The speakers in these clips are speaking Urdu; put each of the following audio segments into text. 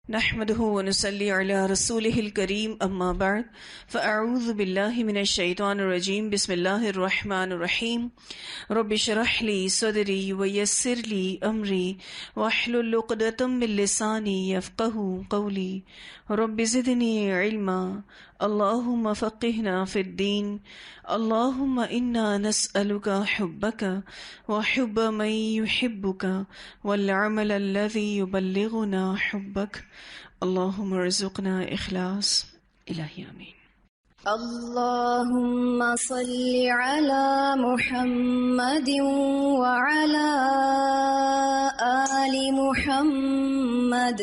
نحمده ونصلي على رسوله الكريم اما بعد فاعوذ بالله من الشيطان الرجيم بسم الله الرحمن الرحيم رب اشرح لي صدري ويسر لي امري واحلل عقدة من لساني يفقهوا قولي رب زدني علما اللهم فقهنا في الدين اللهم انا نسألك حبك وحب من يحبك والعمل الذي يبلغنا حبك اللهم ارزقنا اخلاص الہی آمین۔ اللهم صل على محمد وعلى آل محمد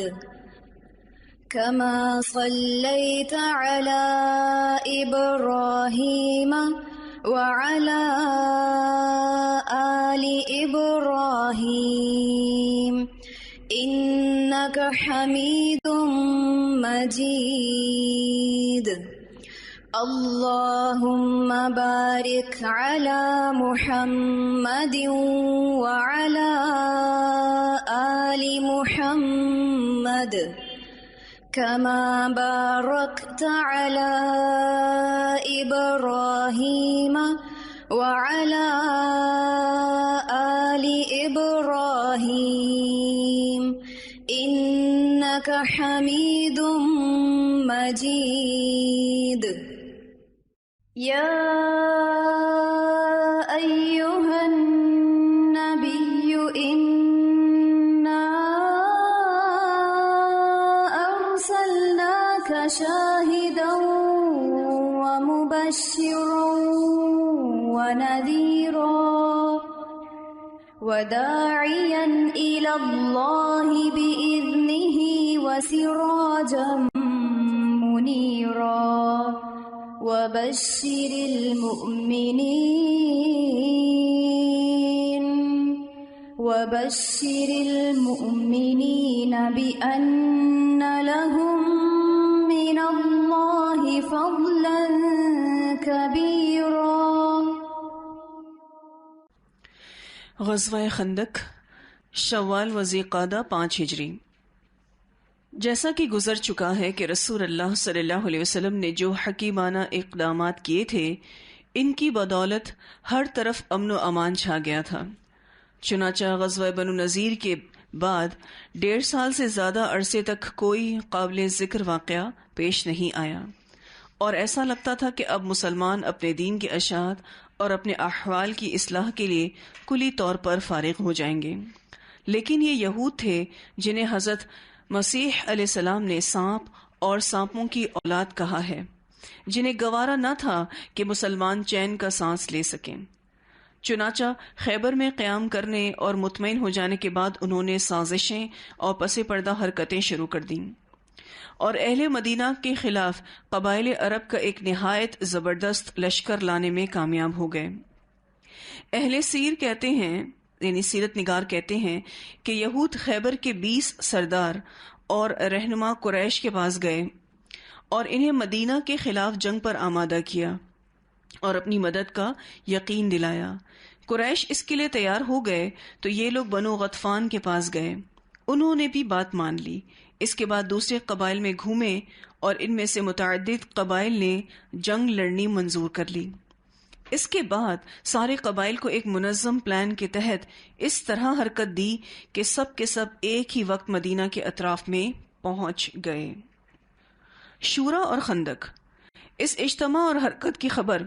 كما صليت على إبراهيم وعلى آل إبراهيم إنك حميد مجيد اللهم بارك على محمد وعلى آل محمد كما باركت على إبراهيم وعلى آل إبراهيم إنك حميد مجيد يا أيها النبي إنا أرسلناك شاهدا ومبشرا ونذيرا وداعيا إلى الله بإذنه وسراجا منيرا وبشر المؤمنين بأن لهم من الله فضلا كبيرا۔ غزوہ خندق شوال و ذی قعدہ 5 ہجری۔ جیسا کہ گزر چکا ہے کہ رسول اللہ صلی اللہ علیہ وسلم نے جو حکیمانہ اقدامات کیے تھے ان کی بدولت ہر طرف امن و امان چھا گیا تھا۔ چنانچہ غزوہ بنو نذیر کے بعد 1.5 سال سے زیادہ عرصے تک کوئی قابل ذکر واقعہ پیش نہیں آیا، اور ایسا لگتا تھا کہ اب مسلمان اپنے دین کے اشاعت اور اپنے احوال کی اصلاح کے لیے کلی طور پر فارغ ہو جائیں گے۔ لیکن یہ یہود تھے جنہیں حضرت مسیح علیہ السلام نے سانپ اور سانپوں کی اولاد کہا ہے، جنہیں گوارا نہ تھا کہ مسلمان چین کا سانس لے سکیں۔ چنانچہ خیبر میں قیام کرنے اور مطمئن ہو جانے کے بعد انہوں نے سازشیں اور پس پردہ حرکتیں شروع کر دیں اور اہل مدینہ کے خلاف قبائل عرب کا ایک نہایت زبردست لشکر لانے میں کامیاب ہو گئے۔ اہل سیر کہتے ہیں، یعنی سیرت نگار کہتے ہیں کہ یہود خیبر کے 20 سردار اور رہنما قریش کے پاس گئے اور انہیں مدینہ کے خلاف جنگ پر آمادہ کیا اور اپنی مدد کا یقین دلایا۔ قریش اس کے لیے تیار ہو گئے تو یہ لوگ بنو غطفان کے پاس گئے، انہوں نے بھی بات مان لی۔ اس کے بعد دوسرے قبائل میں گھومے اور ان میں سے متعدد قبائل نے جنگ لڑنی منظور کر لی۔ اس کے بعد سارے قبائل کو ایک منظم پلان کے تحت اس طرح حرکت دی کہ سب کے سب ایک ہی وقت مدینہ کے اطراف میں پہنچ گئے۔ شورا اور خندق۔ اس اجتماع اور حرکت کی خبر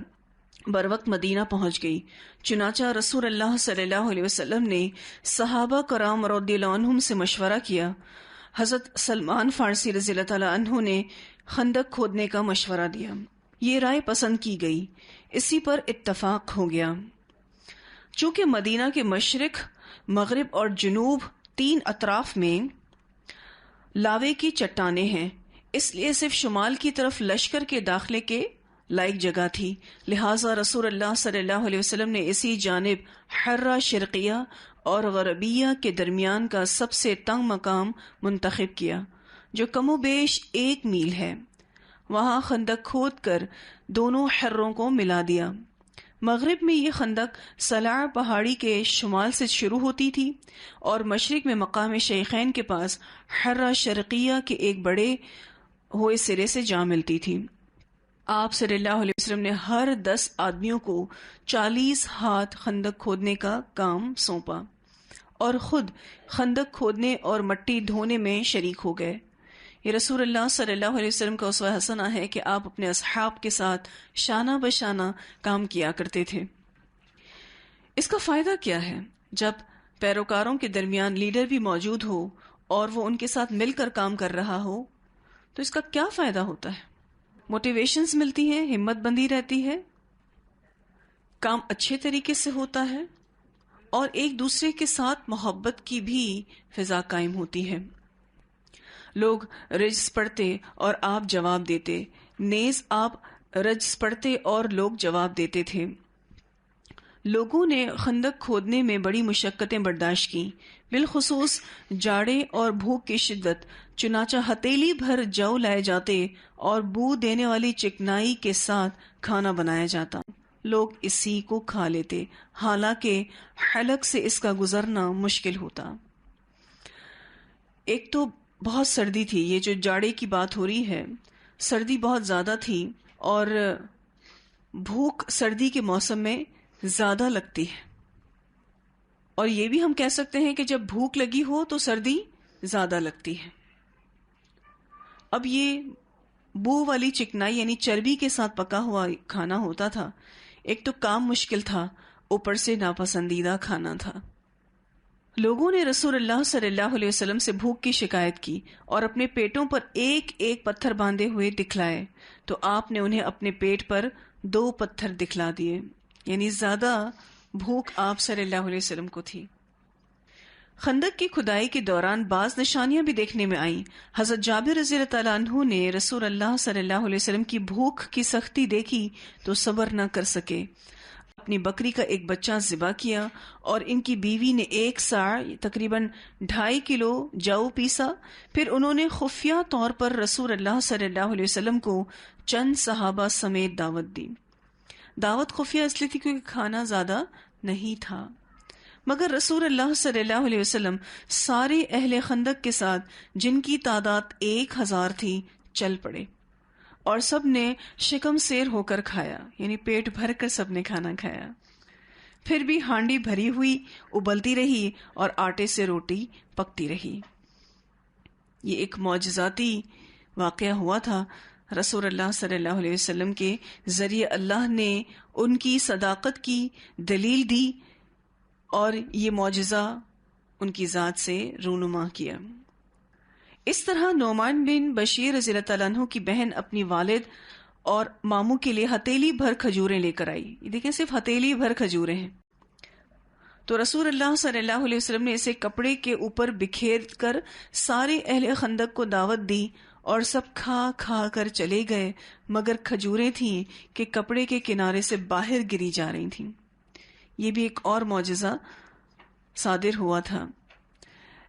بروقت مدینہ پہنچ گئی۔ چنانچہ رسول اللہ صلی اللہ علیہ وسلم نے صحابہ کرام رضی اللہ عنہم سے مشورہ کیا۔ حضرت سلمان فارسی رضی اللہ تعالیٰ عنہ نے خندق کھودنے کا مشورہ دیا، یہ رائے پسند کی گئی، اسی پر اتفاق ہو گیا۔ چونکہ مدینہ کے مشرق، مغرب اور جنوب 3 اطراف میں لاوے کی چٹانیں ہیں، اس لیے صرف شمال کی طرف لشکر کے داخلے کے لائق جگہ تھی، لہٰذا رسول اللہ صلی اللہ علیہ وسلم نے اسی جانب حرہ شرقیہ اور غربیہ کے درمیان کا سب سے تنگ مقام منتخب کیا جو کم و بیش 1 میل ہے۔ وہاں خندق کھود کر دونوں حروں کو ملا دیا۔ مغرب میں یہ خندق سلاع پہاڑی کے شمال سے شروع ہوتی تھی اور مشرق میں مقام شیخین کے پاس حرہ شرقیہ کے ایک بڑے ہوئے سرے سے جا ملتی تھی۔ آپ صلی اللہ علیہ وسلم نے ہر 10 آدمیوں کو 40 ہاتھ خندق کھودنے کا کام سونپا اور خود خندق کھودنے اور مٹی ڈھونے میں شریک ہو گئے۔ یہ رسول اللہ صلی اللہ علیہ وسلم کا اسوہ حسنہ ہے کہ آپ اپنے اصحاب کے ساتھ شانہ بشانہ کام کیا کرتے تھے۔ اس کا فائدہ کیا ہے؟ جب پیروکاروں کے درمیان لیڈر بھی موجود ہو اور وہ ان کے ساتھ مل کر کام کر رہا ہو تو اس کا کیا فائدہ ہوتا ہے؟ موٹیویشنز ملتی ہیں، ہمت بندی رہتی ہے، کام اچھے طریقے سے ہوتا ہے اور ایک دوسرے کے ساتھ محبت کی بھی فضا قائم ہوتی ہے۔ لوگ رجز پڑھتے اور آپ جواب دیتے، نیز آپ رجز پڑھتے اور لوگ جواب دیتے تھے۔ لوگوں نے خندق کھودنے میں بڑی مشقتیں برداشت کی، بالخصوص جاڑے اور بھوک کی شدت، چنانچہ ہتیلی بھر جو لائے جاتے اور بو دینے والی چکنائی کے ساتھ کھانا بنایا جاتا۔ لوگ اسی کو کھا لیتے، حالانکہ حلق سے اس کا گزرنا مشکل ہوتا۔ ایک تو بہت سردی تھی، یہ جو جاڑے کی بات ہو رہی ہے، سردی بہت زیادہ تھی اور بھوک سردی کے موسم میں زیادہ لگتی ہے، اور یہ بھی ہم کہہ سکتے ہیں کہ جب بھوک لگی ہو تو سردی زیادہ لگتی ہے۔ اب یہ بو والی چکنائی یعنی چربی کے ساتھ پکا ہوا کھانا ہوتا تھا، ایک تو کام مشکل تھا، اوپر سے ناپسندیدہ کھانا تھا۔ لوگوں نے رسول اللہ صلی اللہ علیہ وسلم سے بھوک کی شکایت کی اور اپنے پیٹوں پر ایک ایک پتھر باندھے ہوئے دکھلائے تو آپ نے انہیں اپنے پیٹ پر 2 پتھر دکھلا دیے، یعنی زیادہ بھوک آپ صلی اللہ علیہ وسلم کو تھی۔ خندق کی کھدائی کے دوران بعض نشانیاں بھی دیکھنے میں آئیں۔ حضرت جابر رضی اللہ تعالیٰ عنہ نے رسول اللہ صلی اللہ علیہ وسلم کی بھوک کی سختی دیکھی تو صبر نہ کر سکے، اپنی بکری کا ایک بچہ ذبح کیا اور ان کی بیوی نے 1 ساع تقریباً 2.5 کلو جو پیسا۔ پھر انہوں نے خفیہ طور پر رسول اللہ صلی اللہ علیہ وسلم کو چند صحابہ سمیت دعوت دی۔ دعوت خفیہ اس لیے تھی کیونکہ کھانا زیادہ نہیں تھا، مگر رسول اللہ صلی اللہ علیہ وسلم سارے اہل خندق کے ساتھ، جن کی تعداد 1000 تھی، چل پڑے اور سب نے شکم سیر ہو کر کھایا، یعنی پیٹ بھر کر سب نے کھانا کھایا۔ پھر بھی ہانڈی بھری ہوئی ابلتی رہی اور آٹے سے روٹی پکتی رہی۔ یہ ایک معجزاتی واقعہ ہوا تھا۔ رسول اللہ صلی اللہ علیہ وسلم کے ذریعے اللہ نے ان کی صداقت کی دلیل دی اور یہ معجزہ ان کی ذات سے رونما کیا۔ اس طرح نعمان بن بشیر رضی اللہ تعالیٰ عنہ کی بہن اپنی والد اور ماموں کے لیے ہتیلی بھر کھجوریں لے کر آئی۔ یہ دیکھیں، صرف ہتیلی بھر کھجوریں ہیں۔ تو رسول اللہ صلی اللہ علیہ وسلم نے اسے کپڑے کے اوپر بکھیر کر سارے اہل خندق کو دعوت دی اور سب کھا کھا کر چلے گئے، مگر کھجوریں تھیں کہ کپڑے کے کنارے سے باہر گری جا رہی تھیں۔ یہ بھی ایک اور معجزہ صادر ہوا تھا۔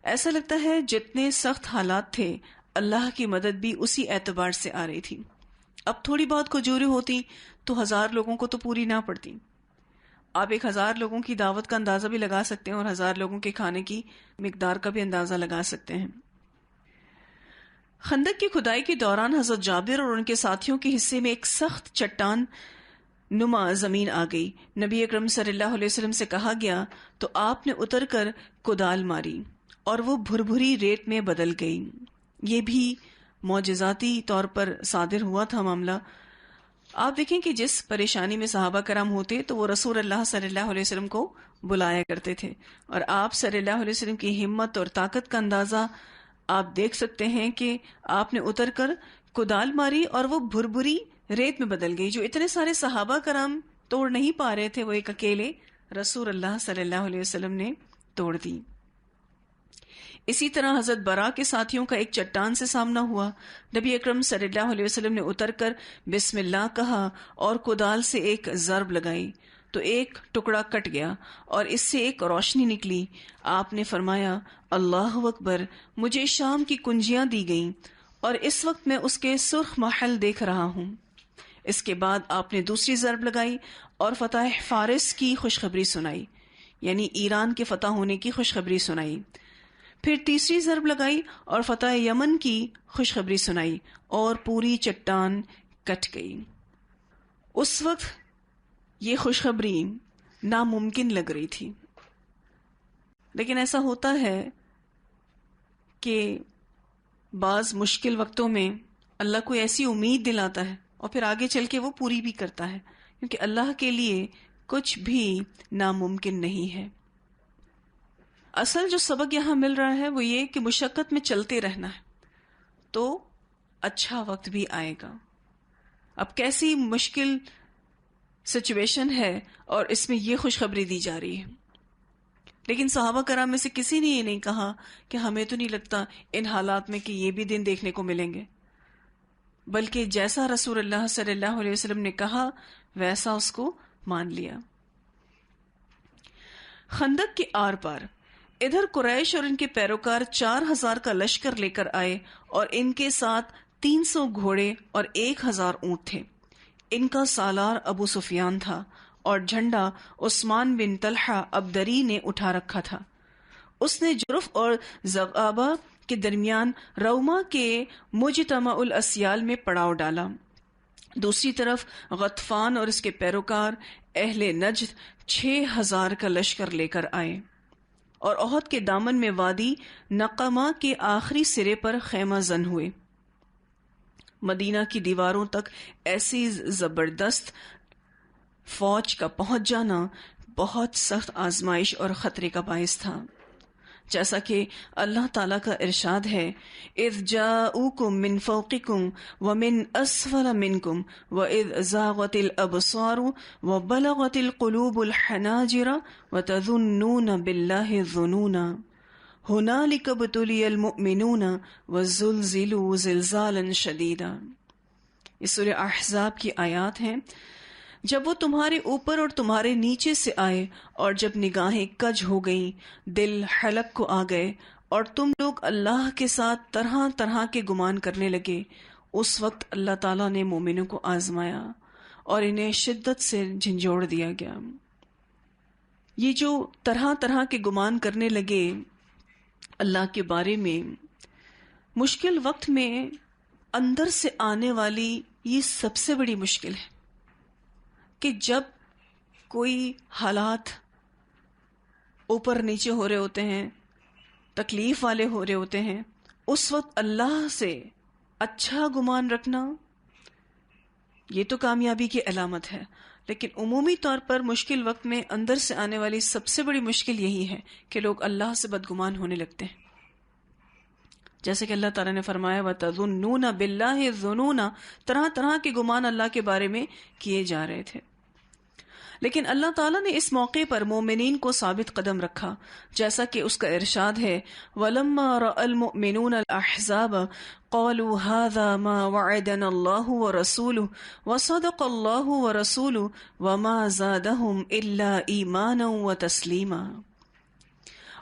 ایسا لگتا ہے جتنے سخت حالات تھے، اللہ کی مدد بھی اسی اعتبار سے آ رہی تھی۔ اب تھوڑی بہت کھجوریں ہوتی تو 1000 لوگوں کو تو پوری نہ پڑتی۔ آپ 1000 لوگوں کی دعوت کا اندازہ بھی لگا سکتے ہیں اور 1000 لوگوں کے کھانے کی مقدار کا بھی اندازہ لگا سکتے ہیں۔ خندق کی کھدائی کے دوران حضرت جابر اور ان کے ساتھیوں کے حصے میں ایک سخت چٹان نما زمین آ گئی۔ نبی اکرم صلی اللہ علیہ وسلم سے کہا گیا تو آپ نے اتر کر کدال ماری اور وہ بھربھری ریت میں بدل گئی۔ یہ بھی معجزاتی طور پر صادر ہوا تھا معاملہ۔ آپ دیکھیں کہ جس پریشانی میں صحابہ کرام ہوتے تو وہ رسول اللہ صلی اللہ علیہ وسلم کو بلایا کرتے تھے، اور آپ صلی اللہ علیہ وسلم کی ہمت اور طاقت کا اندازہ آپ دیکھ سکتے ہیں کہ آپ نے اتر کر کدال ماری اور وہ بھربھری ریت میں بدل گئی، جو اتنے سارے صحابہ کرام توڑ نہیں پا رہے تھے، وہ ایک اکیلے رسول اللہ صلی اللہ علیہ وسلم نے توڑ دی۔ اسی طرح حضرت برا کے ساتھیوں کا ایک چٹان سے سامنا ہوا۔ نبی اکرم صلی اللہ علیہ وسلم نے اتر کر بسم اللہ کہا اور کدال سے ایک ضرب لگائی تو ایک ٹکڑا کٹ گیا اور اس سے ایک روشنی نکلی۔ آپ نے فرمایا اللہ اکبر، مجھے شام کی کنجیاں دی گئیں اور اس وقت میں اس کے سرخ محل دیکھ رہا ہوں۔ اس کے بعد آپ نے دوسری ضرب لگائی اور فتح فارس کی خوشخبری سنائی، یعنی ایران کے فتح ہونے کی خوشخبری سنائی. پھر تیسری ضرب لگائی اور فتح یمن کی خوشخبری سنائی اور پوری چٹان کٹ گئی. اس وقت یہ خوشخبری ناممکن لگ رہی تھی، لیکن ایسا ہوتا ہے کہ بعض مشکل وقتوں میں اللہ کو ایسی امید دلاتا ہے اور پھر آگے چل کے وہ پوری بھی کرتا ہے، کیونکہ اللہ کے لیے کچھ بھی ناممکن نہیں ہے. اصل جو سبق یہاں مل رہا ہے وہ یہ کہ مشقت میں چلتے رہنا ہے تو اچھا وقت بھی آئے گا. اب کیسی مشکل سچویشن ہے اور اس میں یہ خوشخبری دی جا رہی ہے، لیکن صحابہ کرام میں سے کسی نے یہ نہیں کہا کہ ہمیں تو نہیں لگتا ان حالات میں کہ یہ بھی دن دیکھنے کو ملیں گے، بلکہ جیسا رسول اللہ صلی اللہ علیہ وسلم نے کہا ویسا اس کو مان لیا. خندق کے آر پار ادھر قریش اور ان کے پیروکار 4000 کا لشکر لے کر آئے اور ان کے ساتھ 300 گھوڑے اور 1000 اونٹ تھے. ان کا سالار ابو سفیان تھا اور جھنڈا عثمان بن طلحہ ابدری نے اٹھا رکھا تھا. اس نے جرف اور زغابہ کے درمیان روما کے مجتمع الاسیال میں پڑاؤ ڈالا. دوسری طرف غطفان اور اس کے پیروکار اہل نجد 6000 کا لشکر لے کر آئے اور احد کے دامن میں وادی نقمہ کے آخری سرے پر خیمہ زن ہوئے. مدینہ کی دیواروں تک ایسی زبردست فوج کا پہنچ جانا بہت سخت آزمائش اور خطرے کا باعث تھا، جیسا کہ اللہ تعالیٰ کا ارشاد ہے اذ جاؤکم من فوقکم ومن اسفل منکم واذ زاغت الابصار وبلغت القلوب الحناجر وتظنون باللہ الظنونا ہنالک ابتلی المؤمنون وزلزلوا زلزالا شدیدا. یہ سورہ احزاب کی آیات ہیں. جب وہ تمہارے اوپر اور تمہارے نیچے سے آئے اور جب نگاہیں کج ہو گئیں، دل حلق کو آ گئے اور تم لوگ اللہ کے ساتھ طرح طرح کے گمان کرنے لگے، اس وقت اللہ تعالیٰ نے مومنوں کو آزمایا اور انہیں شدت سے جھنجھوڑ دیا گیا. یہ جو طرح طرح کے گمان کرنے لگے اللہ کے بارے میں، مشکل وقت میں اندر سے آنے والی یہ سب سے بڑی مشکل ہے کہ جب کوئی حالات اوپر نیچے ہو رہے ہوتے ہیں، تکلیف والے ہو رہے ہوتے ہیں، اس وقت اللہ سے اچھا گمان رکھنا یہ تو کامیابی کی علامت ہے. لیکن عمومی طور پر مشکل وقت میں اندر سے آنے والی سب سے بڑی مشکل یہی ہے کہ لوگ اللہ سے بدگمان ہونے لگتے ہیں. جیسے کہ اللہ تعالیٰ نے فرمایا وَتَظُنُّونَ بِاللَّهِ الظُّنُونَ، طرح طرح کے گمان اللہ کے بارے میں کیے جا رہے تھے. لیکن اللہ تعالیٰ نے اس موقع پر مومنین کو ثابت قدم رکھا، جیسا کہ اس کا ارشاد ہے وَلَمَّا رَأَى الْمُؤْمِنُونَ الْأَحْزَابَ قَالُوا هَذَا مَا وَعَدَنَا اللَّهُ وَرَسُولُهُ وَصَدَقَ اللَّهُ وَرَسُولُهُ وَمَا زَادَهُمْ إِلَّا إِيمَانًا وَتَسْلِيمًا.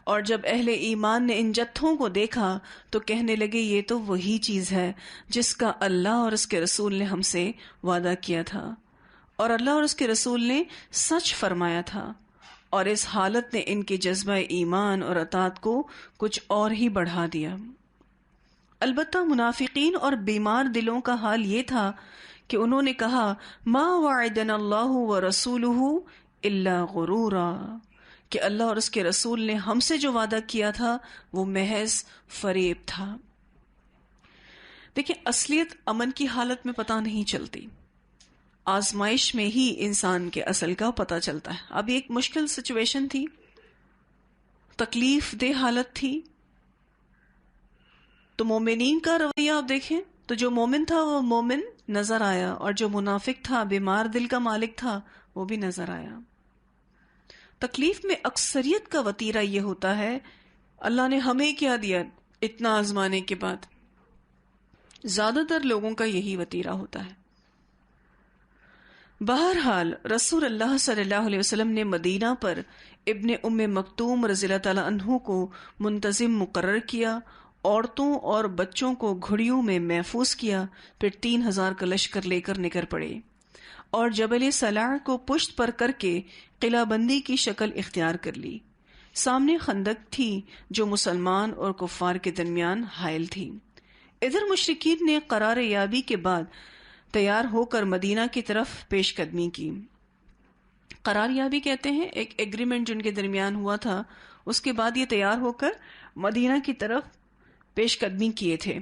اور جب اہل ایمان نے ان جتھوں کو دیکھا تو کہنے لگے یہ تو وہی چیز ہے جس کا اللہ اور اس کے رسول نے ہم سے وعدہ کیا تھا اور اللہ اور اس کے رسول نے سچ فرمایا تھا. اور اس حالت نے ان کے جذبہ ایمان اور اطاعت کو کچھ اور ہی بڑھا دیا. البتہ منافقین اور بیمار دلوں کا حال یہ تھا کہ انہوں نے کہا ما وعدنا اللہ ورسولہ الا غرورا، کہ اللہ اور اس کے رسول نے ہم سے جو وعدہ کیا تھا وہ محض فریب تھا. دیکھیں، اصلیت امن کی حالت میں پتہ نہیں چلتی، آزمائش میں ہی انسان کے اصل کا پتہ چلتا ہے. اب ایک مشکل سچویشن تھی، تکلیف دہ حالت تھی، تو مومنین کا رویہ آپ دیکھیں تو جو مومن تھا وہ مومن نظر آیا اور جو منافق تھا، بیمار دل کا مالک تھا، وہ بھی نظر آیا. تکلیف میں اکثریت کا وتیرہ یہ ہوتا ہے اللہ نے ہمیں کیا دیا اتنا آزمانے کے بعد. زیادہ تر لوگوں کا یہی وتیرہ ہوتا ہے. بہرحال رسول اللہ صلی اللہ علیہ وسلم نے مدینہ پر ابن ام مکتوم رضی اللہ تعالیٰ عنہ کو منتظم مقرر کیا، عورتوں اور بچوں کو گھڑیوں میں محفوظ کیا، پھر 3000 کا لشکر لے کر نکل پڑے. اور جبل سلع کو پشت پر کر کے قلعہ بندی کی شکل اختیار کر لی۔ سامنے خندق تھی جو مسلمان اور کفار کے درمیان حائل تھی۔ ادھر مشرکین نے قرار یابی کے بعد تیار ہو کر مدینہ کی طرف پیش قدمی کی۔ قرار یابی کہتے ہیں ایک ایگریمنٹ جن کے درمیان ہوا تھا، اس کے بعد یہ تیار ہو کر مدینہ کی طرف پیش قدمی کیے تھے۔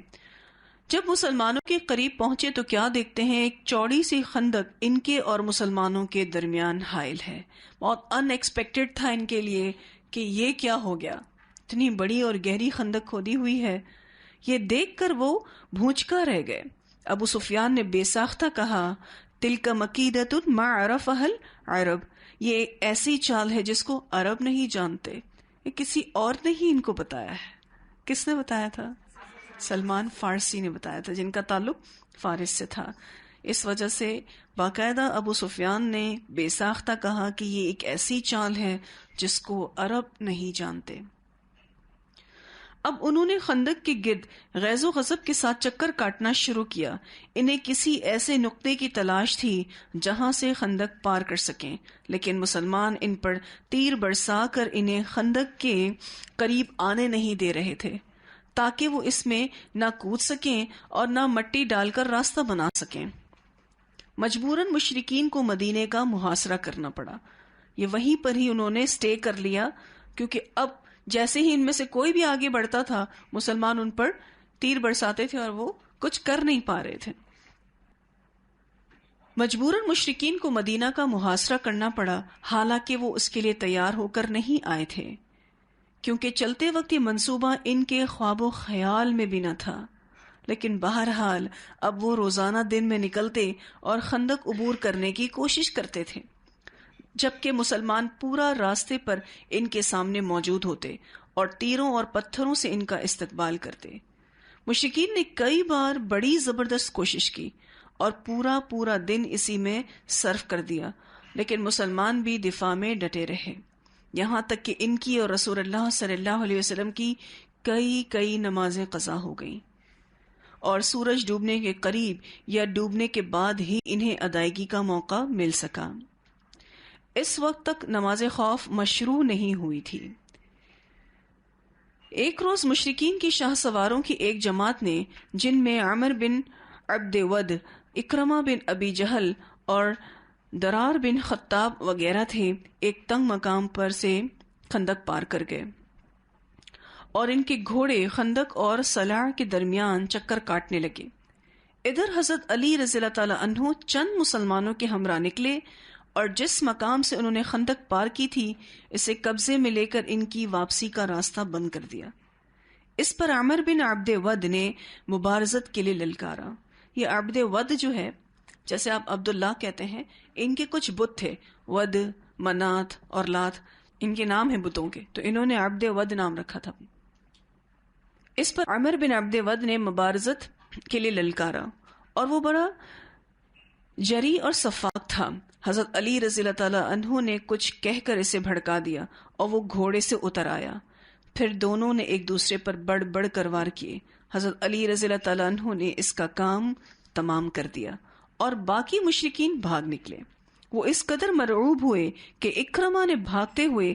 جب مسلمانوں کے قریب پہنچے تو کیا دیکھتے ہیں، ایک چوڑی سی خندق ان کے اور مسلمانوں کے درمیان حائل ہے۔ بہت ان ایکسپیکٹڈ تھا ان کے لیے کہ یہ کیا ہو گیا، اتنی بڑی اور گہری خندق کھودی ہوئی ہے۔ یہ دیکھ کر وہ بھونچکا رہ گئے۔ ابو سفیان نے بے ساختہ کہا، تلک مکیدۃ ما عرفھا العرب، یہ ایسی چال ہے جس کو عرب نہیں جانتے، یہ کسی اور نے ہی ان کو بتایا ہے۔ کس نے بتایا تھا؟ سلمان فارسی نے بتایا تھا، جن کا تعلق فارس سے تھا۔ اس وجہ سے باقاعدہ ابو سفیان نے بے ساختہ کہا کہ یہ ایک ایسی چال ہے جس کو عرب نہیں جانتے۔ اب انہوں نے خندق کے گرد غیظ و غضب کے ساتھ چکر کاٹنا شروع کیا۔ انہیں کسی ایسے نقطے کی تلاش تھی جہاں سے خندق پار کر سکیں، لیکن مسلمان ان پر تیر برسا کر انہیں خندق کے قریب آنے نہیں دے رہے تھے تاکہ وہ اس میں نہ کود سکیں اور نہ مٹی ڈال کر راستہ بنا سکیں۔ مجبوراً مشرکین کو مدینے کا محاصرہ کرنا پڑا۔ یہ وہیں پر ہی انہوں نے سٹے کر لیا، کیونکہ اب جیسے ہی ان میں سے کوئی بھی آگے بڑھتا تھا مسلمان ان پر تیر برساتے تھے اور وہ کچھ کر نہیں پا رہے تھے۔ مجبوراً مشرکین کو مدینہ کا محاصرہ کرنا پڑا، حالانکہ وہ اس کے لیے تیار ہو کر نہیں آئے تھے، کیونکہ چلتے وقت یہ منصوبہ ان کے خواب و خیال میں بھی نہ تھا۔ لیکن بہرحال اب وہ روزانہ دن میں نکلتے اور خندق عبور کرنے کی کوشش کرتے تھے، جبکہ مسلمان پورا راستے پر ان کے سامنے موجود ہوتے اور تیروں اور پتھروں سے ان کا استقبال کرتے۔ مشرکین نے کئی بار بڑی زبردست کوشش کی اور پورا دن اسی میں صرف کر دیا، لیکن مسلمان بھی دفاع میں ڈٹے رہے، یہاں تک کہ ان کی اور رسول اللہ صلی اللہ علیہ وسلم کی کئی نمازیں قضا ہو گئیں، اور سورج ڈوبنے کے قریب یا ڈوبنے کے بعد ہی انہیں ادائیگی کا موقع مل سکا۔ اس وقت تک نماز خوف مشروع نہیں ہوئی تھی۔ ایک روز مشرکین کی شاہ سواروں کی ایک جماعت نے، جن میں عمر بن عبد ود، اکرمہ بن ابی جہل اور درار بن خطاب وغیرہ تھے، ایک تنگ مقام پر سے خندق پار کر گئے، اور ان کے گھوڑے خندق اور سلع کے درمیان چکر کاٹنے لگے۔ ادھر حضرت علی رضی اللہ تعالی عنہ چند مسلمانوں کے ہمراہ نکلے اور جس مقام سے انہوں نے خندق پار کی تھی اسے قبضے میں لے کر ان کی واپسی کا راستہ بند کر دیا۔ اس پر عمر بن عبد ود نے مبارزت کے لیے للکارا۔ یہ عبد ود جو ہے، جیسے آپ عبداللہ کہتے ہیں، ان کے کچھ بت تھے، ود، منات اور لات، ان کے نام ہیں بتوں کے، تو انہوں نے عبد ود نام رکھا تھا۔ اس پر عمر بن عبد ود نے مبارزت کے لیے للکارا، اور وہ بڑا جری اور صفاق تھا۔ حضرت علی رضی اللہ تعالیٰ عنہ نے کچھ کہہ کر اسے بھڑکا دیا اور وہ گھوڑے سے اتر آیا۔ پھر دونوں نے ایک دوسرے پر بڑھ کر وار کیے۔ حضرت علی رضی اللہ تعالیٰ عنہ نے اس کا کام تمام کر دیا اور باقی مشرکین بھاگ نکلے۔ وہ اس قدر مرعوب ہوئے کہ اکرمہ نے بھاگتے ہوئے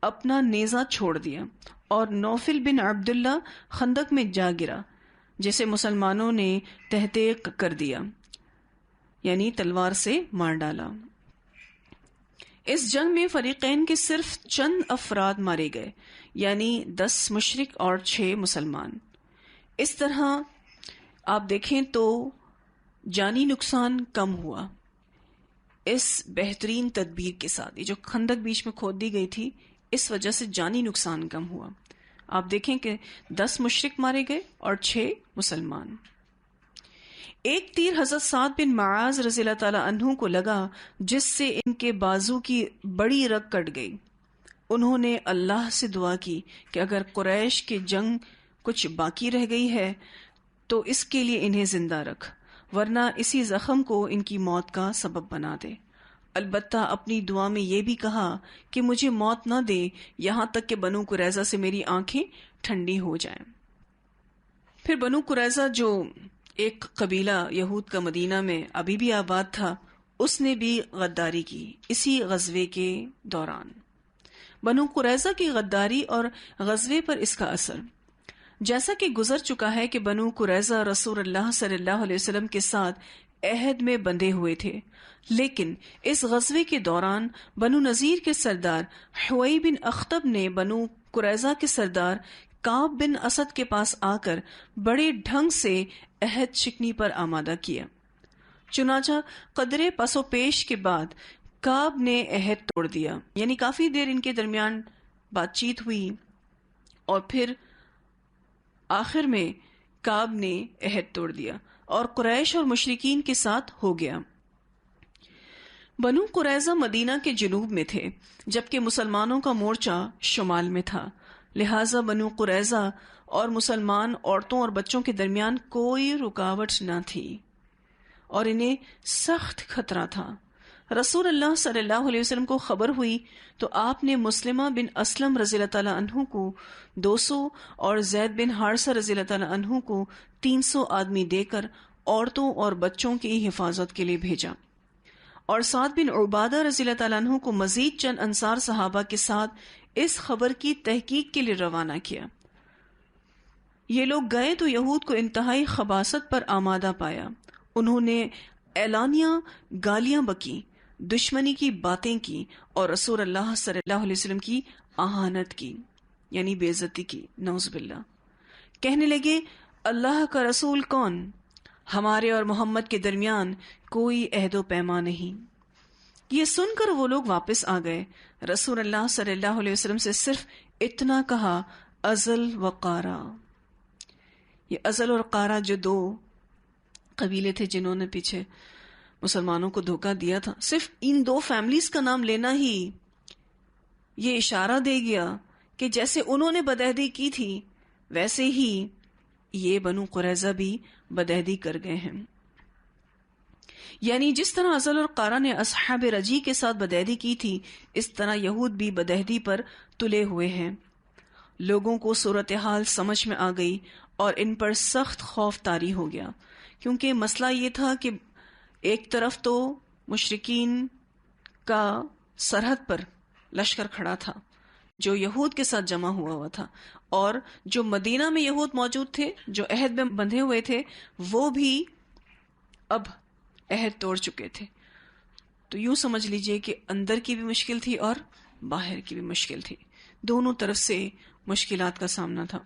اپنا نیزہ چھوڑ دیا اور نوفل بن عبداللہ خندق میں جا گرا، جسے مسلمانوں نے تحقیق کر دیا، یعنی تلوار سے مار ڈالا۔ اس جنگ میں فریقین کے صرف چند افراد مارے گئے، یعنی 10 مشرک اور 6 مسلمان۔ اس طرح آپ دیکھیں تو جانی نقصان کم ہوا اس بہترین تدبیر کے ساتھ۔ یہ جو خندق بیچ میں کھود دی گئی تھی، اس وجہ سے جانی نقصان کم ہوا۔ آپ دیکھیں کہ 10 مشرک مارے گئے اور 6 مسلمان۔ ایک تیر حضرت سعد بن معاذ رضی اللہ تعالی عنہ کو لگا، جس سے ان کے بازو کی بڑی رگ کٹ گئی۔ انہوں نے اللہ سے دعا کی کہ اگر قریش کی جنگ کچھ باقی رہ گئی ہے تو اس کے لیے انہیں زندہ رکھ، ورنہ اسی زخم کو ان کی موت کا سبب بنا دے۔ البتہ اپنی دعا میں یہ بھی کہا کہ مجھے موت نہ دے یہاں تک کہ بنو قریظہ سے میری آنکھیں ٹھنڈی ہو جائیں۔ پھر بنو قریظہ جو ایک قبیلہ یہود کا مدینہ میں ابھی بھی آباد تھا، اس نے بھی غداری کی اسی غزوے کے دوران۔ بنو قریظہ کی غداری اور غزوے پر اس کا اثر، جیسا کہ گزر چکا ہے کہ بنو قریظہ رسول اللہ صلی اللہ علیہ وسلم کے ساتھ عہد میں بندھے ہوئے تھے، لیکن اس غزوے کے دوران بنو نذیر کے سردار حوئی بن اخطب نے بنو قریظہ کے سردار کعب بن اسد کے پاس آ کر بڑے ڈھنگ سے عہد شکنی پر آمادہ کیا۔ چنانچہ قدرے پس و پیش کے بعد کعب نے عہد توڑ دیا، یعنی کافی دیر ان کے درمیان بات چیت ہوئی اور پھر آخر میں کعب نے عہد توڑ دیا اور قریش اور مشرکین کے ساتھ ہو گیا۔ بنو قریظہ مدینہ کے جنوب میں تھے جبکہ مسلمانوں کا مورچہ شمال میں تھا، لہٰذا بنو قریظہ اور مسلمان عورتوں اور بچوں کے درمیان کوئی رکاوٹ نہ تھی اور انہیں سخت خطرہ تھا۔ رسول اللہ صلی اللہ علیہ وسلم کو خبر ہوئی تو آپ نے مسلمہ بن اسلم رضی اللہ تعالیٰ عنہ کو 200 اور زید بن حارثہ رضی اللہ تعالیٰ عنہ کو 300 آدمی دے کر عورتوں اور بچوں کی حفاظت کے لیے بھیجا، اور سعد بن عبادہ رضی اللہ تعالیٰ عنہ کو مزید چند انصار صحابہ کے ساتھ اس خبر کی تحقیق کے لیے روانہ کیا۔ یہ لوگ گئے تو یہود کو انتہائی خباثت پر آمادہ پایا۔ انہوں نے اعلانیہ گالیاں بکیں، دشمنی کی باتیں کی اور رسول اللہ صلی اللہ علیہ وسلم کی اہانت کی، یعنی بے عزتی کی، نعوذ باللہ۔ کہنے لگے اللہ کا رسول کون؟ ہمارے اور محمد کے درمیان کوئی عہد و پیمان نہیں۔ یہ سن کر وہ لوگ واپس آ گئے۔ رسول اللہ صلی اللہ علیہ وسلم سے صرف اتنا کہا، ازل و قارا۔ یہ ازل اور قارا جو دو قبیلے تھے جنہوں نے پیچھے مسلمانوں کو دھوکہ دیا تھا، صرف ان دو فیملیز کا نام لینا ہی یہ اشارہ دے گیا کہ جیسے انہوں نے بدعہدی کی تھی ویسے ہی یہ بنو قریظہ بھی بدعہدی کر گئے ہیں۔ یعنی جس طرح ازل اور قارا نے اصحاب رجی کے ساتھ بدعہدی کی تھی، اس طرح یہود بھی بدعہدی پر تلے ہوئے ہیں۔ لوگوں کو صورتحال سمجھ میں آ گئی اور ان پر سخت خوف طاری ہو گیا، کیونکہ مسئلہ یہ تھا کہ ایک طرف تو مشرکین کا سرحد پر لشکر کھڑا تھا جو یہود کے ساتھ جمع ہوا تھا، اور جو مدینہ میں یہود موجود تھے جو عہد میں بندھے ہوئے تھے وہ بھی اب عہد توڑ چکے تھے۔ تو یوں سمجھ لیجئے کہ اندر کی بھی مشکل تھی اور باہر کی بھی مشکل تھی، دونوں طرف سے مشکلات کا سامنا تھا۔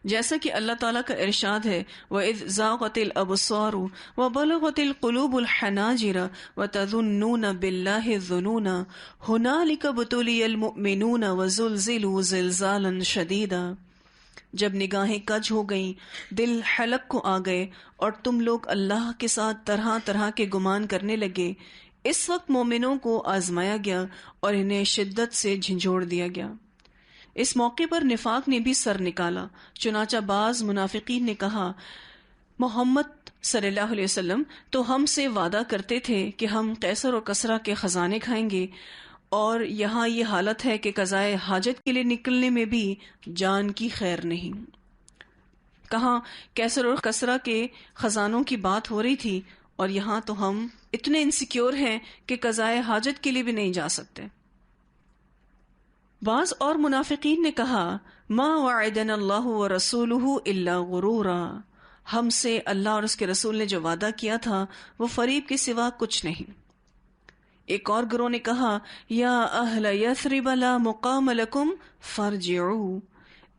جیسا کہ اللہ تعالیٰ کا ارشاد ہے، وَإِذْ زَاغَتِ الْأَبْصَارُ وَبَلَغَتِ الْقُلُوبُ الْحَنَاجِرَ وَتَظُنُّونَ بِاللَّهِ الظُّنُونَ هُنَالِكَ ابْتُلِيَ الْمُؤْمِنُونَ وَزُلْزِلُوا زِلْزَالًا شَدِيدًا۔ جب نگاہیں کج ہو گئیں، دل حلق کو آ گئے اور تم لوگ اللہ کے ساتھ طرح طرح کے گمان کرنے لگے، اس وقت مومنوں کو آزمایا گیا اور انہیں شدت سے جھنجھوڑ دیا گیا۔ اس موقع پر نفاق نے بھی سر نکالا، چنانچہ بعض منافقین نے کہا، محمد صلی اللہ علیہ وسلم تو ہم سے وعدہ کرتے تھے کہ ہم قیصر اور کسریٰ کے خزانے کھائیں گے، اور یہاں یہ حالت ہے کہ قضائے حاجت کے لیے نکلنے میں بھی جان کی خیر نہیں۔ کہاں قیصر اور کسریٰ کے خزانوں کی بات ہو رہی تھی، اور یہاں تو ہم اتنے انسیکیور ہیں کہ قضائے حاجت کے لیے بھی نہیں جا سکتے۔ بعض اور منافقین نے کہا، ما وعدنا اللہ ورسولہ الا غرورا، ہم سے اللہ اور اس کے رسول نے جو وعدہ کیا تھا وہ فریب کے سوا کچھ نہیں۔ ایک اور گروہ نے کہا، یا اہل یثرب لا مقام لکم فارجعوا،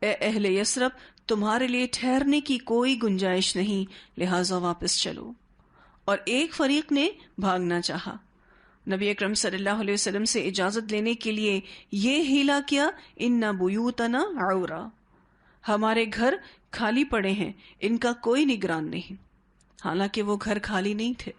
اے اہل یثرب تمہارے لیے ٹھہرنے کی کوئی گنجائش نہیں، لہٰذا واپس چلو۔ اور ایک فریق نے بھاگنا چاہا۔ نبی اکرم صلی اللہ علیہ وسلم سے اجازت لینے کے لیے یہ ہیلا کیا، ان بیوتنا عورا، ہمارے گھر خالی پڑے ہیں، ان کا کوئی نگران نہیں، حالانکہ وہ گھر خالی نہیں تھے۔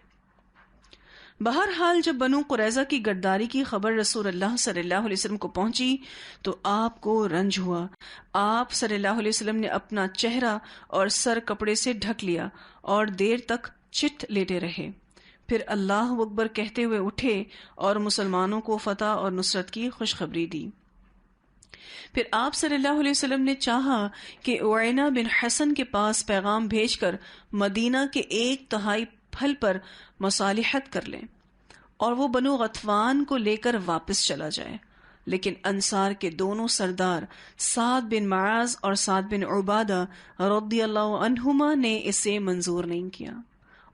بہرحال جب بنو قریظہ کی غداری کی خبر رسول اللہ صلی اللہ علیہ وسلم کو پہنچی تو آپ کو رنج ہوا۔ آپ صلی اللہ علیہ وسلم نے اپنا چہرہ اور سر کپڑے سے ڈھک لیا اور دیر تک چت لیٹے رہے، پھر اللہ اکبر کہتے ہوئے اٹھے اور مسلمانوں کو فتح اور نصرت کی خوشخبری دی۔ پھر آپ صلی اللہ علیہ وسلم نے چاہا کہ عوینہ بن حسن کے پاس پیغام بھیج کر مدینہ کے 1/3 پھل پر مصالحت کر لیں اور وہ بنو غطفان کو لے کر واپس چلا جائے، لیکن انصار کے دونوں سردار سعد بن معاذ اور سعد بن عبادہ رضی اللہ عنہما نے اسے منظور نہیں کیا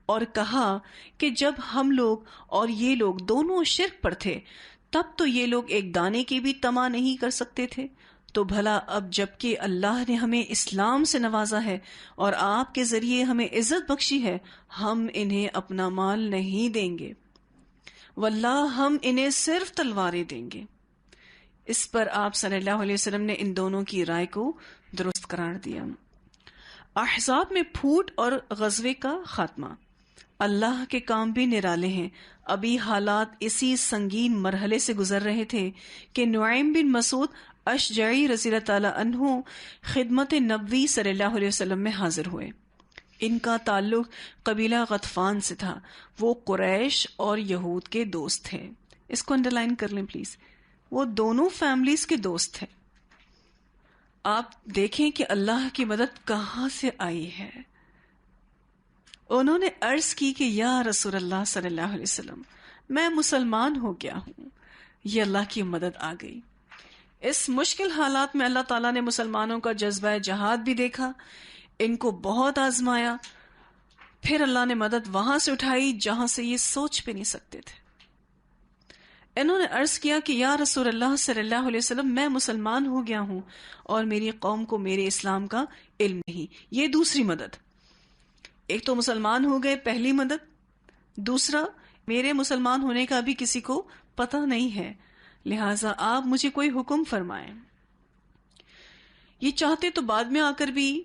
اور کہا کہ جب ہم لوگ اور یہ لوگ دونوں شرک پر تھے تب تو یہ لوگ ایک دانے کی بھی طمع نہیں کر سکتے تھے، تو بھلا اب جب کہ اللہ نے ہمیں اسلام سے نوازا ہے اور آپ کے ذریعے ہمیں عزت بخشی ہے، ہم انہیں اپنا مال نہیں دیں گے، واللہ ہم انہیں صرف تلواریں دیں گے۔ اس پر آپ صلی اللہ علیہ وسلم نے ان دونوں کی رائے کو درست قرار دیا۔ احزاب میں پھوٹ اور غزوے کا خاتمہ۔ اللہ کے کام بھی نرالے ہیں۔ ابھی حالات اسی سنگین مرحلے سے گزر رہے تھے کہ نعیم بن مسعود اشجعی رضی اللہ تعالی عنہ خدمت نبوی صلی اللہ علیہ وسلم میں حاضر ہوئے۔ ان کا تعلق قبیلہ غطفان سے تھا، وہ قریش اور یہود کے دوست تھے۔ اس کو انڈرلائن کر لیں پلیز، وہ دونوں فیملیز کے دوست تھے۔ آپ دیکھیں کہ اللہ کی مدد کہاں سے آئی ہے۔ انہوں نے عرض کی کہ یا رسول اللہ صلی اللہ علیہ وسلم، میں مسلمان ہو گیا ہوں۔ یہ اللہ کی مدد آ گئی۔ اس مشکل حالات میں اللہ تعالیٰ نے مسلمانوں کا جذبہ جہاد بھی دیکھا، ان کو بہت آزمایا، پھر اللہ نے مدد وہاں سے اٹھائی جہاں سے یہ سوچ بھی نہیں سکتے تھے۔ انہوں نے عرض کیا کہ یا رسول اللہ صلی اللہ علیہ وسلم، میں مسلمان ہو گیا ہوں اور میری قوم کو میرے اسلام کا علم نہیں۔ یہ دوسری مدد، ایک تو مسلمان ہو گئے، پہلی مدد، دوسرا میرے مسلمان ہونے کا بھی کسی کو پتہ نہیں ہے، لہٰذا آپ مجھے کوئی حکم فرمائیں۔ یہ چاہتے تو بعد میں آ کر بھی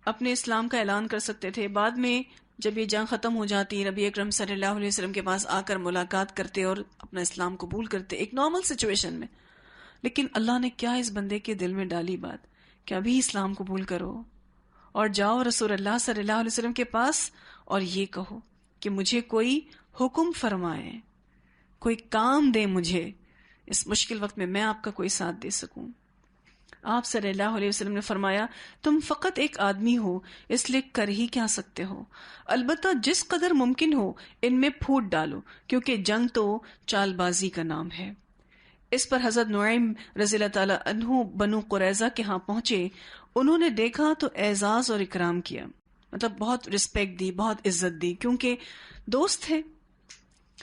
اپنے اسلام کا اعلان کر سکتے تھے، بعد میں جب یہ جنگ ختم ہو جاتی نبی اکرم صلی اللہ علیہ وسلم کے پاس آ کر ملاقات کرتے اور اپنا اسلام قبول کرتے ایک نارمل سچویشن میں، لیکن اللہ نے کیا اس بندے کے دل میں ڈالی بات کہ ابھی اسلام قبول کرو اور جاؤ رسول اللہ صلی اللہ علیہ وسلم کے پاس اور یہ کہو کہ مجھے کوئی حکم فرمائے، کوئی کام دے مجھے، اس مشکل وقت میں آپ کا کوئی ساتھ دے سکوں۔ آپ صلی اللہ علیہ وسلم نے فرمایا تم فقط ایک آدمی ہو، اس لیے کر ہی کیا سکتے ہو، البتہ جس قدر ممکن ہو ان میں پھوٹ ڈالو، کیونکہ جنگ تو چال بازی کا نام ہے۔ اس پر حضرت نعیم رضی اللہ تعالی عنہ بنو قریظہ کے ہاں پہنچے، انہوں نے دیکھا تو اعزاز اور اکرام کیا، مطلب بہت رسپیکٹ دی، بہت عزت دی، کیونکہ دوست تھے۔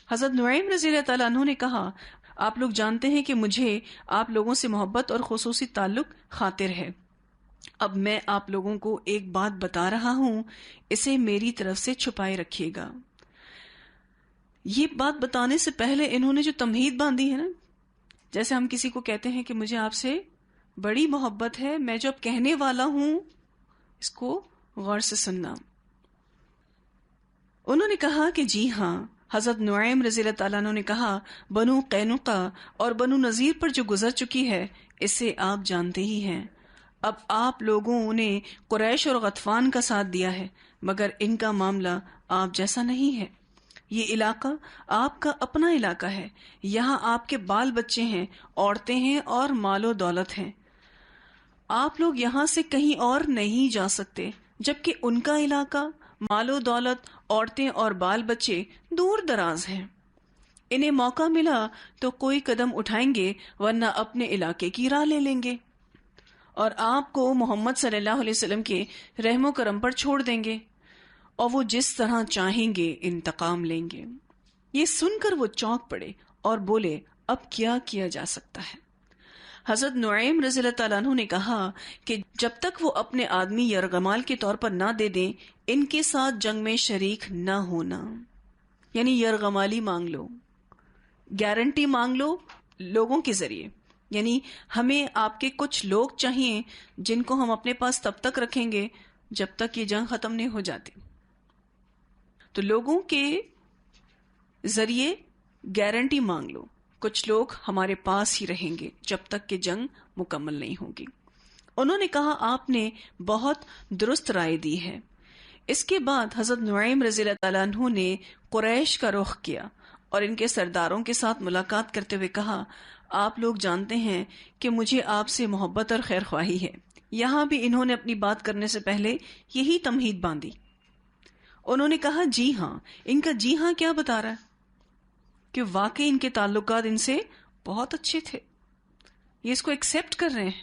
حضرت نعیم رضی اللہ تعالیٰ عنہ نے کہا آپ لوگ جانتے ہیں کہ مجھے آپ لوگوں سے محبت اور خصوصی تعلق خاطر ہے، اب میں آپ لوگوں کو ایک بات بتا رہا ہوں، اسے میری طرف سے چھپائے رکھیے گا۔ یہ بات بتانے سے پہلے انہوں نے جو تمہید باندھی ہے نا، جیسے ہم کسی کو کہتے ہیں کہ مجھے آپ سے بڑی محبت ہے، میں جو اب کہنے والا ہوں اس کو غور سے سننا۔ انہوں نے کہا کہ جی ہاں۔ حضرت نعیم رضی اللہ تعالیٰ عنہ نے کہا بنو قینقاع اور بنو نذیر پر جو گزر چکی ہے اسے آپ جانتے ہی ہیں، اب آپ لوگوں نے قریش اور غطفان کا ساتھ دیا ہے، مگر ان کا معاملہ آپ جیسا نہیں ہے۔ یہ علاقہ آپ کا اپنا علاقہ ہے، یہاں آپ کے بال بچے ہیں، عورتیں ہیں اور مال و دولت ہیں، آپ لوگ یہاں سے کہیں اور نہیں جا سکتے، جبکہ ان کا علاقہ، مال و دولت، عورتیں اور بال بچے دور دراز ہیں۔ انہیں موقع ملا تو کوئی قدم اٹھائیں گے ورنہ اپنے علاقے کی راہ لے لیں گے اور آپ کو محمد صلی اللہ علیہ وسلم کے رحم و کرم پر چھوڑ دیں گے اور وہ جس طرح چاہیں گے انتقام لیں گے۔ یہ سن کر وہ چونک پڑے اور بولے اب کیا کیا جا سکتا ہے؟ حضرت نعیم رضی اللہ تعالیٰ عنہ نے کہا کہ جب تک وہ اپنے آدمی یرغمال کے طور پر نہ دے دیں ان کے ساتھ جنگ میں شریک نہ ہونا، یعنی یرغمالی مانگ لو، گارنٹی مانگ لو لوگوں کے ذریعے، یعنی ہمیں آپ کے کچھ لوگ چاہیے جن کو ہم اپنے پاس تب تک رکھیں گے جب تک یہ جنگ ختم نہیں ہو جاتی، تو لوگوں کے ذریعے گارنٹی مانگ لو، کچھ لوگ ہمارے پاس ہی رہیں گے جب تک کہ جنگ مکمل نہیں ہوگی۔ انہوں نے کہا آپ نے بہت درست رائے دی ہے۔ اس کے بعد حضرت نعیم رضی اللہ تعالیٰ عنہ نے قریش کا رخ کیا اور ان کے سرداروں کے ساتھ ملاقات کرتے ہوئے کہا آپ لوگ جانتے ہیں کہ مجھے آپ سے محبت اور خیر خواہی ہے۔ یہاں بھی انہوں نے اپنی بات کرنے سے پہلے یہی تمہید باندھی۔ انہوں نے کہا جی ہاں. ان کا جی ہاں کیا بتا رہا ہے؟ کہ واقعی ان کے تعلقات ان سے بہت اچھے تھے، یہ اس کو ایکسپٹ کر رہے ہیں.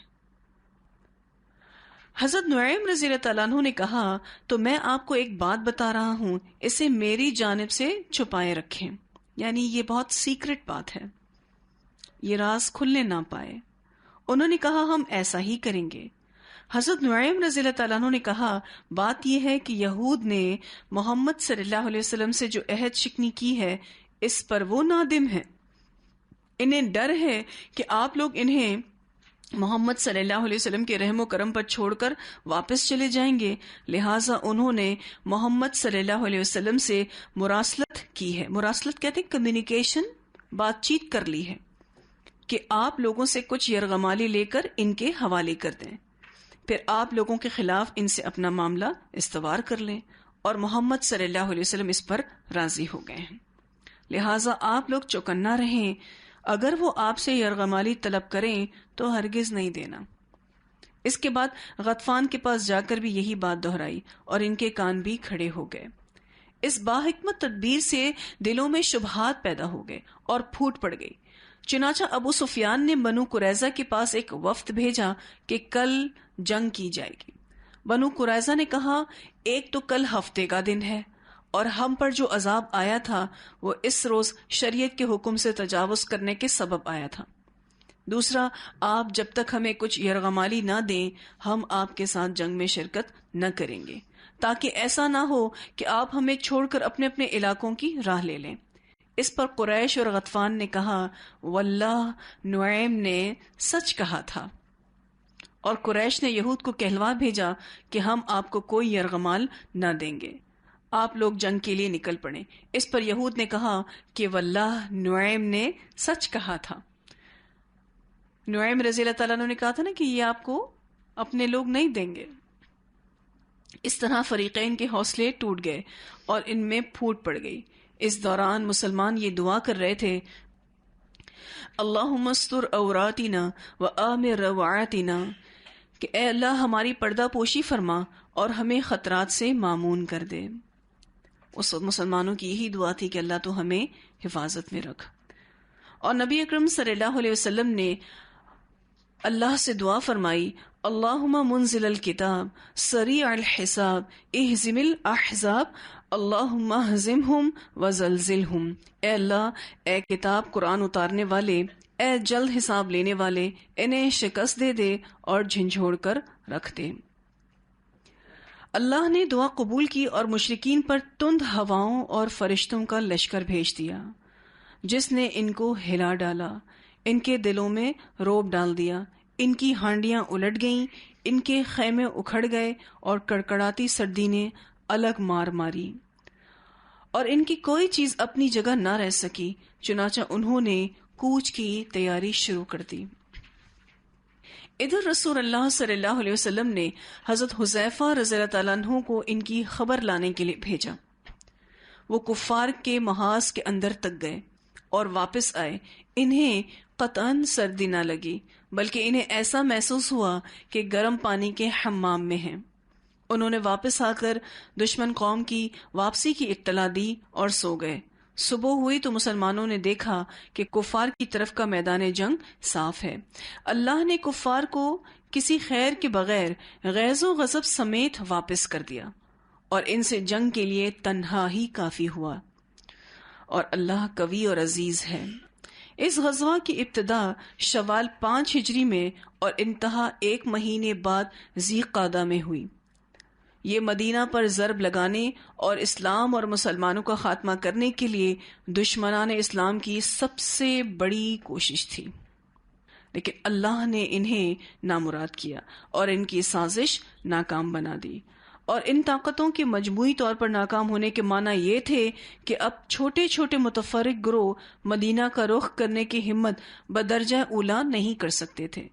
حضرت نعیم رضی اللہ تعالیٰ عنہ نے کہا تو میں آپ کو ایک بات بتا رہا ہوں، اسے میری جانب سے چھپائے رکھیں، یعنی یہ بہت سیکرٹ بات ہے، یہ راز کھلنے نہ پائے. انہوں نے کہا ہم ایسا ہی کریں گے. حضرت نعیم رضی اللہ تعالیٰ عنہ نے کہا بات یہ ہے کہ یہود نے محمد صلی اللہ علیہ وسلم سے جو عہد شکنی کی ہے اس پر وہ نادم ہے، انہیں ڈر ہے کہ آپ لوگ انہیں محمد صلی اللہ علیہ وسلم کے رحم و کرم پر چھوڑ کر واپس چلے جائیں گے، لہٰذا انہوں نے محمد صلی اللہ علیہ وسلم سے مراسلت کی ہے. مراسلت کہتے ہیں کمیونیکیشن، بات چیت کر لی ہے کہ آپ لوگوں سے کچھ یرغمالی لے کر ان کے حوالے کر دیں، پھر آپ لوگوں کے خلاف ان سے اپنا معاملہ استوار کر لیں. اور محمد صلی اللہ علیہ وسلم اس پر راضی ہو گئے ہیں، لہٰذا آپ لوگ چوکنا رہیں، اگر وہ آپ سے یرغمالی طلب کریں تو ہرگز نہیں دینا. اس کے بعد غطفان کے پاس جا کر بھی یہی بات دہرائی اور ان کے کان بھی کھڑے ہو گئے. اس باحکمت تدبیر سے دلوں میں شبہات پیدا ہو گئے اور پھوٹ پڑ گئی. چنانچہ ابو سفیان نے بنو قریظہ کے پاس ایک وفد بھیجا کہ کل جنگ کی جائے گی. بنو قریظہ نے کہا ایک تو کل ہفتے کا دن ہے اور ہم پر جو عذاب آیا تھا وہ اس روز شریعت کے حکم سے تجاوز کرنے کے سبب آیا تھا. دوسرا، آپ جب تک ہمیں کچھ یرغمالی نہ دیں ہم آپ کے ساتھ جنگ میں شرکت نہ کریں گے، تاکہ ایسا نہ ہو کہ آپ ہمیں چھوڑ کر اپنے اپنے علاقوں کی راہ لے لیں. اس پر قریش اور غطفان نے کہا واللہ نعیم نے سچ کہا تھا. اور قریش نے یہود کو کہلوا بھیجا کہ ہم آپ کو کوئی یرغمال نہ دیں گے، آپ لوگ جنگ کے لیے نکل پڑیں. اس پر یہود نے کہا کہ واللہ نعیم نے سچ کہا تھا. نعیم رضی اللہ تعالیٰ عنہ نے کہا تھا نا کہ یہ آپ کو اپنے لوگ نہیں دیں گے. اس طرح فریقین کے حوصلے ٹوٹ گئے اور ان میں پھوٹ پڑ گئی. اس دوران مسلمان یہ دعا کر رہے تھے اللہم استر عوراتنا وآمن روعاتنا، کہ اے اللہ ہماری پردہ پوشی فرما اور ہمیں خطرات سے مامون کر دے. اس مسلمانوں کی یہی دعا تھی کہ اللہ تو ہمیں حفاظت میں رکھ. اور نبی اکرم صلی اللہ علیہ وسلم نے اللہ سے دعا فرمائی اللہم منزل الکتاب سریع الحساب اہزم الاحزاب اللہم اہزمہم وزلزلہم. اے اللہ، اے کتاب قرآن اتارنے والے، اے جلد حساب لینے والے، انہیں شکست دے دے اور جھنجھوڑ کر رکھ دے. اللہ نے دعا قبول کی اور مشرکین پر تند ہواؤں اور فرشتوں کا لشکر بھیج دیا جس نے ان کو ہلا ڈالا، ان کے دلوں میں روب ڈال دیا، ان کی ہانڈیاں الٹ گئیں، ان کے خیمے اکھڑ گئے اور کڑکڑاتی سردی نے الگ مار ماری اور ان کی کوئی چیز اپنی جگہ نہ رہ سکی. چنانچہ انہوں نے کوچ کی تیاری شروع کر دی. ادھر رسول اللہ صلی اللہ علیہ وسلم نے حضرت حذیفہ رضی اللہ تعالیٰ عنہ کو ان کی خبر لانے کے لیے بھیجا. وہ کفار کے محاذ کے اندر تک گئے اور واپس آئے. انہیں قطعاً سردی نہ لگی بلکہ انہیں ایسا محسوس ہوا کہ گرم پانی کے حمام میں ہیں. انہوں نے واپس آ کر دشمن قوم کی واپسی کی اطلاع دی اور سو گئے. صبح ہوئی تو مسلمانوں نے دیکھا کہ کفار کی طرف کا میدان جنگ صاف ہے. اللہ نے کفار کو کسی خیر کے بغیر غیظ و غضب سمیت واپس کر دیا اور ان سے جنگ کے لیے تنہا ہی کافی ہوا. اور اللہ قوی اور عزیز ہے. اس غزوہ کی ابتدا شوال 5 ہجری میں اور انتہا 1 مہینے بعد ذی قعدہ میں ہوئی. یہ مدینہ پر ضرب لگانے اور اسلام اور مسلمانوں کا خاتمہ کرنے کے لیے دشمنان اسلام کی سب سے بڑی کوشش تھی، لیکن اللہ نے انہیں نامراد کیا اور ان کی سازش ناکام بنا دی. اور ان طاقتوں کے مجموعی طور پر ناکام ہونے کے معنی یہ تھے کہ اب چھوٹے چھوٹے متفرق گروہ مدینہ کا رخ کرنے کی ہمت بدرجہ اولا نہیں کر سکتے تھے.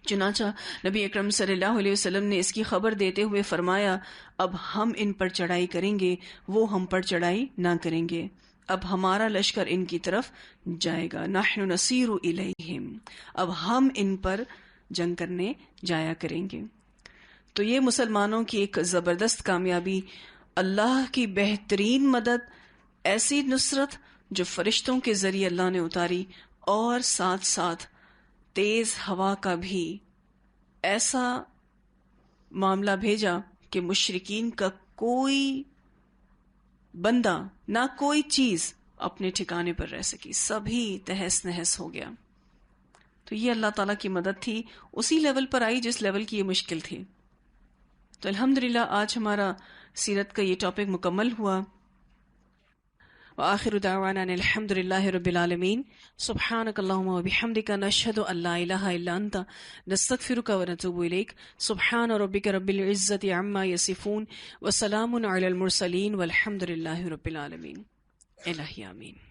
چنانچہ نبی اکرم صلی اللہ علیہ وسلم نے اس کی خبر دیتے ہوئے فرمایا اب ہم ان پر چڑھائی کریں گے، وہ ہم پر چڑھائی نہ کریں گے. اب ہمارا لشکر ان کی طرف جائے گا، نحن نسیر الیہم، اب ہم ان پر جنگ کرنے جایا کریں گے. تو یہ مسلمانوں کی ایک زبردست کامیابی اللہ کی بہترین مدد، ایسی نصرت جو فرشتوں کے ذریعے اللہ نے اتاری، اور ساتھ ساتھ تیز ہوا کا بھی ایسا معاملہ بھیجا کہ مشرکین کا کوئی بندہ نہ کوئی چیز اپنے ٹھکانے پر رہ سکی، سبھی تہس نہس ہو گیا۔ تو یہ اللہ تعالیٰ کی مدد تھی، اسی لیول پر آئی جس لیول کی یہ مشکل تھی۔ تو الحمدللہ آج ہمارا سیرت کا یہ ٹاپک مکمل ہوا۔ وآخر دعوانا ان الحمد للہ رب العالمین، سبحانک اللہم وبحمدک، نشہد ان لا الہ الا انت، نستغفرک ونتوب الیک، سبحان ربک رب العزت عما یصفون، وسلام علی المرسلین، والحمد للہ رب العالمین۔ الہی آمین۔